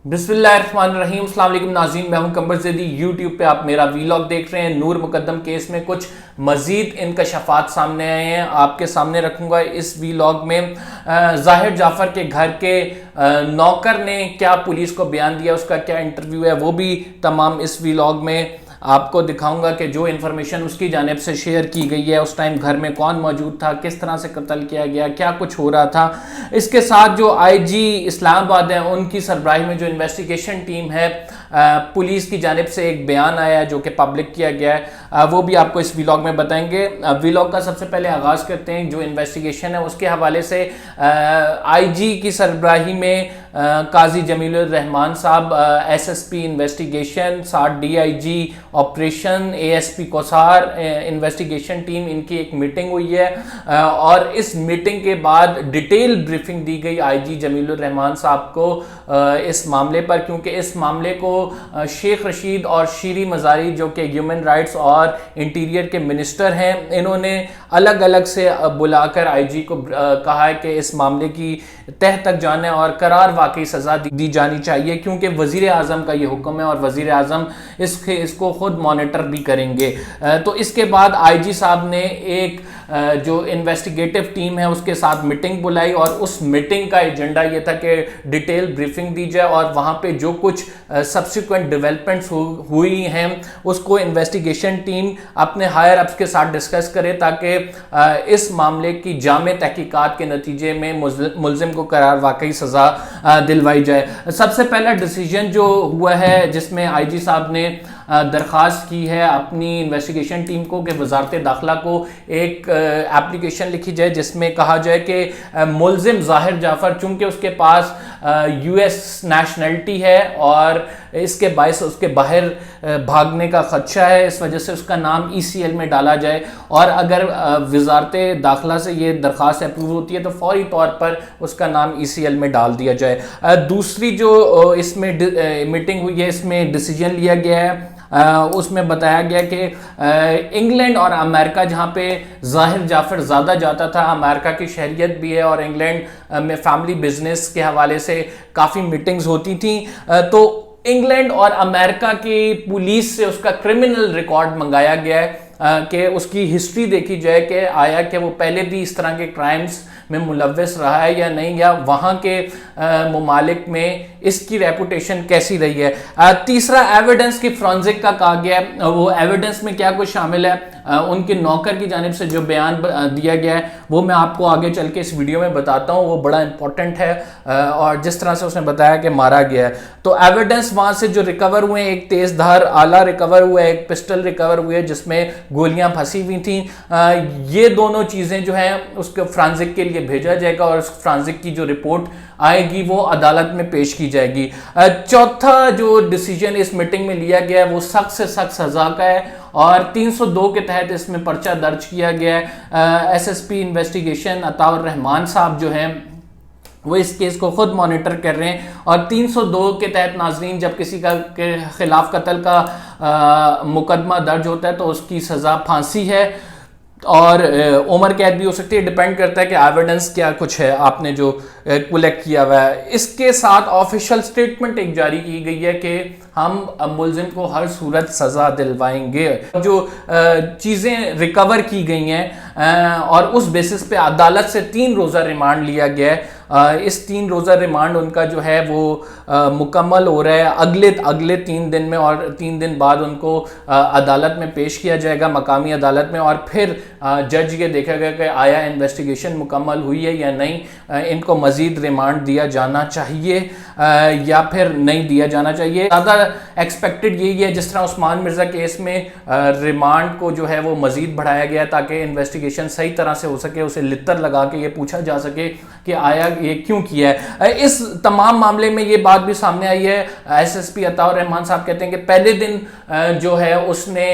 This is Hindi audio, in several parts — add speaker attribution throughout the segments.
Speaker 1: बिस्मिल्लाहिर्रहमानिर्रहीम। अस्सलाम वालेकुम नाज़रीन, मैं हूं कंबर ज़ैदी। यूट्यूब पे आप मेरा वीलॉग देख रहे हैं। नूर मुकद्दम केस में कुछ मज़ीद इनकशाफात सामने आए हैं, आपके सामने रखूंगा इस वीलॉग में। ज़ाहिर जाफ़र के घर के नौकर ने क्या पुलिस को बयान दिया, उसका क्या इंटरव्यू है, वो भी तमाम इस वीलॉग में आपको दिखाऊंगा कि जो इन्फॉर्मेशन उसकी जानिब से शेयर की गई है, उस टाइम घर में कौन मौजूद था, किस तरह से कत्ल किया गया, क्या कुछ हो रहा था। इसके साथ जो आईजी इस्लामाबाद है, उनकी सरबराही में जो इन्वेस्टिगेशन टीम है, पुलिस की जानिब से एक बयान आया है जो कि पब्लिक किया गया है, वो भी आपको इस व्लॉग में बताएंगे। व्लॉग का सबसे पहले आगाज़ करते हैं जो इन्वेस्टिगेशन है उसके हवाले से। आईजी की सरबराही में काजी जमीलुर रहमान साहब, एसएसपी इन्वेस्टिगेशन, साथ DIG operation, ASP Kausar investigation team, इनकी एक मीटिंग हुई है और इस मीटिंग के बाद डिटेल ब्रीफिंग दी गई आईजी जमीलुर रहमान साहब को इस मामले पर, क्योंकि इस मामले को शेख रशीद और शीरी मजारी जो कि ह्यूमन राइट्स और इंटीरियर के मिनिस्टर हैं, इन्होंने अलग अलग से बुलाकर आईजी को कहा है कि इस मामले की तह तक जाने और करार वाकई सजा दी जानी चाहिए, क्योंकि वजीर आजम का ये हुक्म है और वजीर आजम इसको खुद मॉनिटर भी करेंगे। तो इसके बाद आईजी साहब ने एक जो इन्वेस्टिगेटिव टीम है उसके साथ मीटिंग बुलाई और उस मीटिंग का एजेंडा ये था कि डिटेल ब्रीफिंग दी जाए और वहाँ पे जो कुछ सब्सिक्वेंट डेवलपमेंट्स हुई हैं उसको इन्वेस्टिगेशन टीम अपने हायर अप्स के साथ डिस्कस करे, ताकि इस मामले की जामे तहकीकात के नतीजे में मुल्जिम को करार वाकई सज़ा दिलवाई जाए। सबसे पहला डिसीजन जो हुआ है जिसमें आईजी साहब ने दरख्वास्त की है अपनी इन्वेस्टिगेशन टीम को कि वजारत दाखिला को एक एप्लीकेशन लिखी जाए जिसमें कहा जाए कि मुल्जिम ज़ाहिर जाफ़र, चूंकि उसके पास यूएस नेशनलिटी है और इसके बायस उसके बाहर भागने का खदशा है, इस वजह से उसका नाम ईसीएल में डाला जाए और अगर वजारत दाखिला से ये दरख्वास्त अप्रूव होती है तो फौरी तौर पर उसका नाम ईसीएल में डाल दिया जाए। दूसरी जो इसमें मीटिंग हुई है, इसमें डिसीजन लिया गया है, उसमें बताया गया कि इंग्लैंड और अमेरिका, जहाँ पे ज़ाहिर जाफ़र ज़्यादा जाता था, अमेरिका की शहरियत भी है और इंग्लैंड में फैमिली बिजनेस के हवाले से काफ़ी मीटिंग्स होती थी, तो इंग्लैंड और अमेरिका की पुलिस से उसका क्रिमिनल रिकॉर्ड मंगाया गया है कि उसकी हिस्ट्री देखी जाए कि आया कि वो पहले भी इस तरह के क्राइम्स में मुलव्वस रहा है या नहीं, या वहाँ के ममालिक में इसकी रेपुटेशन कैसी रही है। तीसरा एविडेंस की फ्रॉन्जिक का कहा गया है। वो एविडेंस में क्या कुछ शामिल है, उनके नौकर की जानिब से जो बयान दिया गया है वो मैं आपको आगे चल के इस वीडियो में बताता हूँ, वो बड़ा इंपॉर्टेंट है और जिस तरह से उसने बताया कि मारा गया है। तो एविडेंस वहाँ से जो रिकवर हुए, एक तेज़ धार आला रिकवर हुआ है, एक पिस्टल रिकवर हुई है जिसमें गोलियां फंसी हुई थी। ये दोनों चीज़ें जो हैं उसके फ्रांजिक के लिए भेजा जाएगा और उस फ्रांजिक की जो रिपोर्ट आएगी वो अदालत में पेश की जाएगी। चौथा जो डिसीजन इस मीटिंग में लिया गया है वो सख्त से सख्त सजा का है और 302 के तहत इसमें पर्चा दर्ज किया गया है। एसएसपी इन्वेस्टिगेशन अताउर रहमान साहब जो हैं वो इस केस को खुद मॉनिटर कर रहे हैं और 302 के तहत नाजरीन जब किसी का के खिलाफ कत्ल का मुकदमा दर्ज होता है तो उसकी सज़ा फांसी है और उम्र कैद भी हो सकती है, डिपेंड करता है कि एविडेंस क्या कुछ है आपने जो कलेक्ट किया हुआ है। इसके साथ ऑफिशियल स्टेटमेंट एक जारी की गई है कि हम मुल्जिम को हर सूरत सज़ा दिलवाएंगे। जो चीज़ें रिकवर की गई हैं और उस बेसिस पे अदालत से 3 रोज़ा रिमांड लिया गया है। इस 3 रोज़ा रिमांड उनका जो है वो मुकम्मल हो रहा है अगले 3 दिन में और 3 दिन बाद उनको अदालत में पेश किया जाएगा, मकामी अदालत में, और फिर जज ये देखेगा कि आया इन्वेस्टिगेशन मुकम्मल हुई है या नहीं, इनको मज़ीद रिमांड दिया जाना चाहिए या फिर नहीं दिया जाना चाहिए। ज़्यादा एक्सपेक्टेड यही है, जिस तरह उस्मान मिर्ज़ा केस में रिमांड को जो है वो मज़ीद बढ़ाया गया ताकि इन्वेस्टिगेशन सही तरह से हो सके, उसे लित्तर लगा के ये पूछा जा सके कि आया ये क्यों किया है। इस तमाम मामले में ये बात भी सामने आई है। एसएसपी अताउर रहमान साहब कहते हैं कि पहले दिन जो है उसने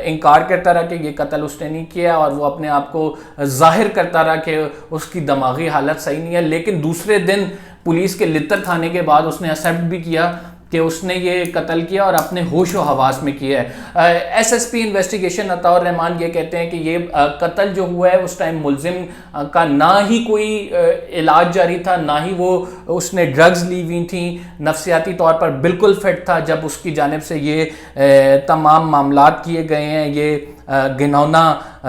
Speaker 1: इनकार करता रहा कि ये कत्ल उसने नहीं किया और वो अपने आप को जाहिर करता रहा कि उसकी दिमागी हालत सही नहीं है, लेकिन दूसरे दिन पुलिस के लित्तर खाने के बाद उसने एक्सेप्ट भी किया कि उसने ये कत्ल किया और अपने होशो हवास में किया है। एसएसपी इन्वेस्टिगेशन अताउर रहमान ये कहते हैं कि ये कत्ल जो हुआ है उस टाइम मुलजिम का ना ही कोई इलाज जारी था, ना ही वो उसने ड्रग्स ली हुई थी, नफ्सियाती तौर पर बिल्कुल फिट था जब उसकी जानिब से ये तमाम मामलात किए गए हैं, ये घिनौना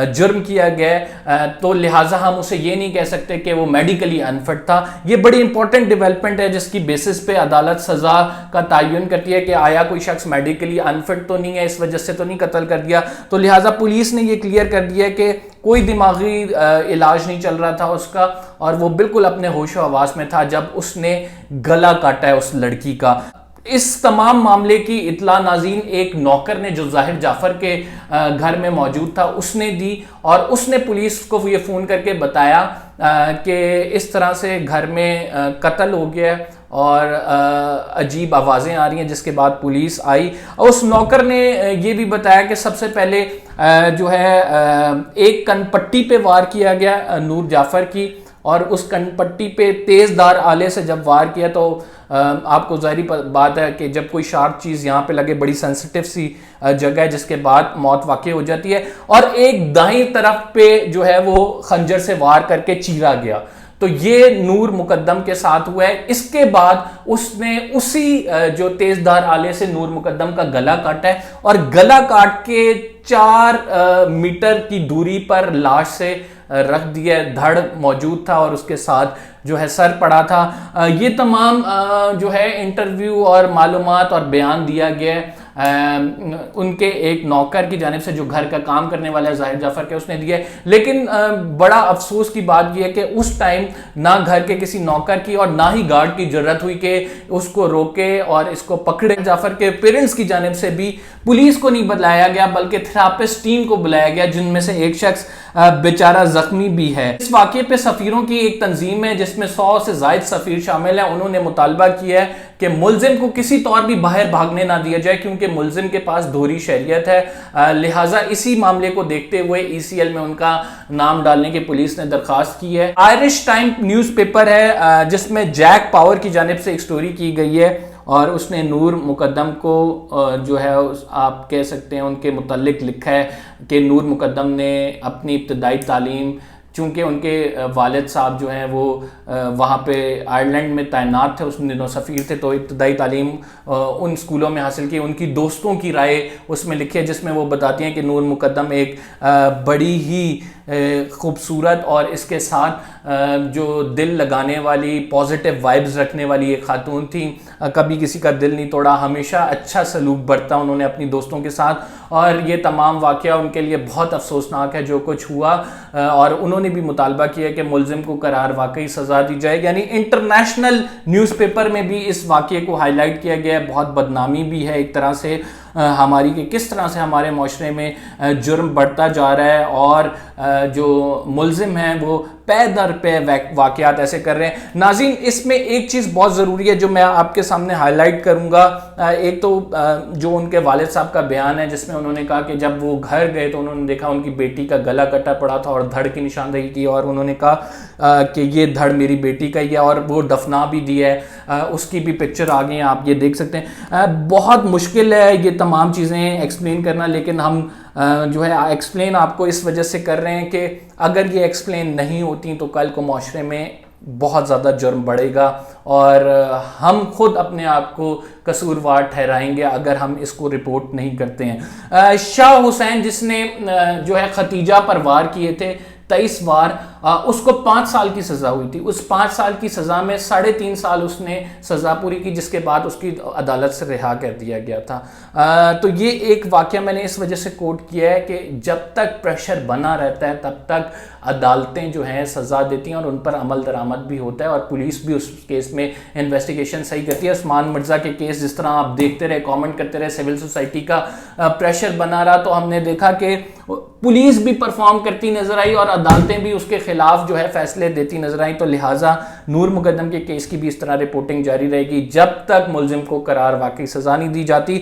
Speaker 1: जुर्म किया गया। तो लिहाजा हम उसे ये नहीं कह सकते कि वो मेडिकली अनफिट था। ये बड़ी इंपॉर्टेंट डेवलपमेंट है जिसकी बेसिस पे अदालत सजा का तयन करती है कि आया कोई शख्स मेडिकली अनफिट तो नहीं है, इस वजह से तो नहीं कत्ल कर दिया। तो लिहाजा पुलिस ने ये क्लियर कर दिया कि कोई दिमागी इलाज नहीं चल रहा था उसका और वो बिल्कुल अपने होशो हवास में था जब उसने गला काटा है उस लड़की का। इस तमाम मामले की इत्ला नाज़रीन एक नौकर ने जो जाहिर जाफर के घर में मौजूद था उसने दी और उसने पुलिस को ये फ़ोन करके बताया कि इस तरह से घर में कत्ल हो गया और अजीब आवाज़ें आ रही हैं। जिसके बाद पुलिस आई और उस नौकर ने ये भी बताया कि सबसे पहले जो है एक कनपट्टी पे वार किया गया नूर जाफर की और उस कनपट्टी पे तेज़धार आले से जब वार किया तो आपको ज़ाहिरी बात है कि जब कोई शार्प चीज़ यहाँ पे लगे, बड़ी सेंसिटिव सी जगह है, जिसके बाद मौत वाक़ई हो जाती है। और एक दाईं तरफ पे जो है वो खंजर से वार करके चीरा गया। तो ये नूर मुकद्दम के साथ हुआ है। इसके बाद उसने उसी जो तेजधार आले से नूर मुकद्दम का गला काटा है और गला काट के 4 मीटर की दूरी पर लाश से रख दिया। धड़ मौजूद था और उसके साथ जो है सर पड़ा था। ये तमाम जो है इंटरव्यू और मालूमात और बयान दिया गया है उनके एक नौकर की जानिब से जो घर का काम करने वाला है जाहिर जाफर के, उसने दिया। लेकिन बड़ा अफसोस की बात यह है कि उस टाइम ना घर के किसी नौकर की और ना ही गार्ड की जरूरत हुई कि उसको रोके और इसको पकड़े। जाफर के पेरेंट्स की जानिब से भी पुलिस को नहीं बुलाया गया बल्कि थेरापिस्ट टीम को बुलाया गया जिनमें से एक शख्स बेचारा जख्मी भी है। इस वाक़े पे सफ़ीरों की एक तंजीम है जिसमें 100 से ज़ायद सफ़ीर शामिल हैं। उन्होंने मुतालबा किया है कि मुलजिम को किसी तौर भी बाहर भागने ना दिया जाए क्योंकि मुलजिम के पास दोहरी शरीयत है। लिहाजा इसी मामले को देखते हुए ECL में उनका नाम डालने की पुलिस ने दरखास्त की है। आयरिश टाइम न्यूज़पेपर है जिसमें जैक पावर की जानिब से एक स्टोरी की गई है और उसने नूर मुकद्दम को जो है आप कह सकते हैं उनके मुतल्लिक लिखा है कि नूर मुकद्दम ने अपनी इब्तदाई तालीम, चूँकि उनके वालिद साहब जो हैं वो वहाँ पे आयरलैंड में तैनात थे, उस दिनों सफ़ीर थे, तो इब्तदाई तालीम उन स्कूलों में हासिल की। उनकी दोस्तों की राय उसमें लिखी है जिसमें वो बताती हैं कि नूर मुकद्दम एक बड़ी ही खूबसूरत और इसके साथ जो दिल लगाने वाली, पॉजिटिव वाइब्स रखने वाली एक खातून थी। कभी किसी का दिल नहीं तोड़ा, हमेशा अच्छा सलूक बरता उन्होंने अपनी दोस्तों के साथ। और ये तमाम वाक़या उनके लिए बहुत अफसोसनाक है जो कुछ हुआ और उन्होंने भी मुतालबा किया कि मुलजिम को करार वाकई सज़ा दी जाए। यानी इंटरनेशनल न्यूज़पेपर में भी इस वाक़े को हाईलाइट किया गया है। बहुत बदनामी भी है एक तरह से हमारी कि किस तरह से हमारे माशरे में जुर्म बढ़ता जा रहा है और जो मुलजिम हैं वो पे दर पे वाक़यात ऐसे कर रहे हैं। नाज़रीन, इसमें एक चीज़ बहुत ज़रूरी है जो मैं आपके सामने हाईलाइट करूँगा। एक तो जो उनके वालिद साहब का बयान है जिसमें उन्होंने कहा कि जब वो घर गए तो उन्होंने देखा उनकी बेटी का गला कटा पड़ा था और धड़ की निशानदेही की और उन्होंने कहा कि ये धड़ मेरी बेटी का ही है और वो दफना भी दिया है। उसकी भी पिक्चर आ गई हैं, आप ये देख सकते हैं। बहुत मुश्किल है ये तमाम चीज़ें एक्सप्लेन करना, लेकिन हम जो है एक्सप्लेन आपको इस वजह से कर रहे हैं कि अगर ये एक्सप्लेन नहीं होती तो कल को माशरे में बहुत ज़्यादा जुर्म बढ़ेगा और हम खुद अपने आप को कसूरवार ठहराएंगे अगर हम इसको रिपोर्ट नहीं करते हैं। शाह हुसैन जिसने जो है खतीजा पर वार किए थे 23 बार, उसको 5 साल की सज़ा हुई थी। उस 5 साल की सज़ा में 3.5 साल उसने सज़ा पूरी की जिसके बाद उसकी अदालत से रिहा कर दिया गया था। तो ये एक वाक़या मैंने इस वजह से कोट किया है कि जब तक प्रेशर बना रहता है तब तक अदालतें जो हैं सज़ा देती हैं और उन पर अमल दरामद भी होता है और पुलिस भी उस केस में इन्वेस्टिगेशन सही करती है। उस्मान मिर्ज़ा के केस जिस तरह आप देखते रहे, कमेंट करते रहे, सिविल सोसाइटी का प्रेशर बना रहा तो हमने देखा कि पुलिस भी परफॉर्म करती नजर आई और अदालतें भी उसके खिलाफ जो है फैसले देती नजर आई। तो लिहाजा नूर मुकद्दम के केस की भी इस तरह रिपोर्टिंग जारी रहेगी जब तक मुलजिम को करार वाकई सजा नहीं दी जाती।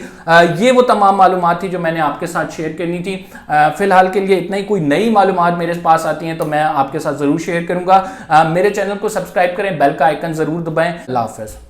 Speaker 1: ये वो तमाम मालूमात थी जो मैंने आपके साथ शेयर करनी थी। फिलहाल के लिए इतना ही। कोई नई मालूमात मेरे पास आती हैं तो मैं आपके साथ जरूर शेयर करूंगा। मेरे चैनल को सब्सक्राइब करें, बेल का आइकन जरूर दबाएं। अल्लाह हाफ़िज़।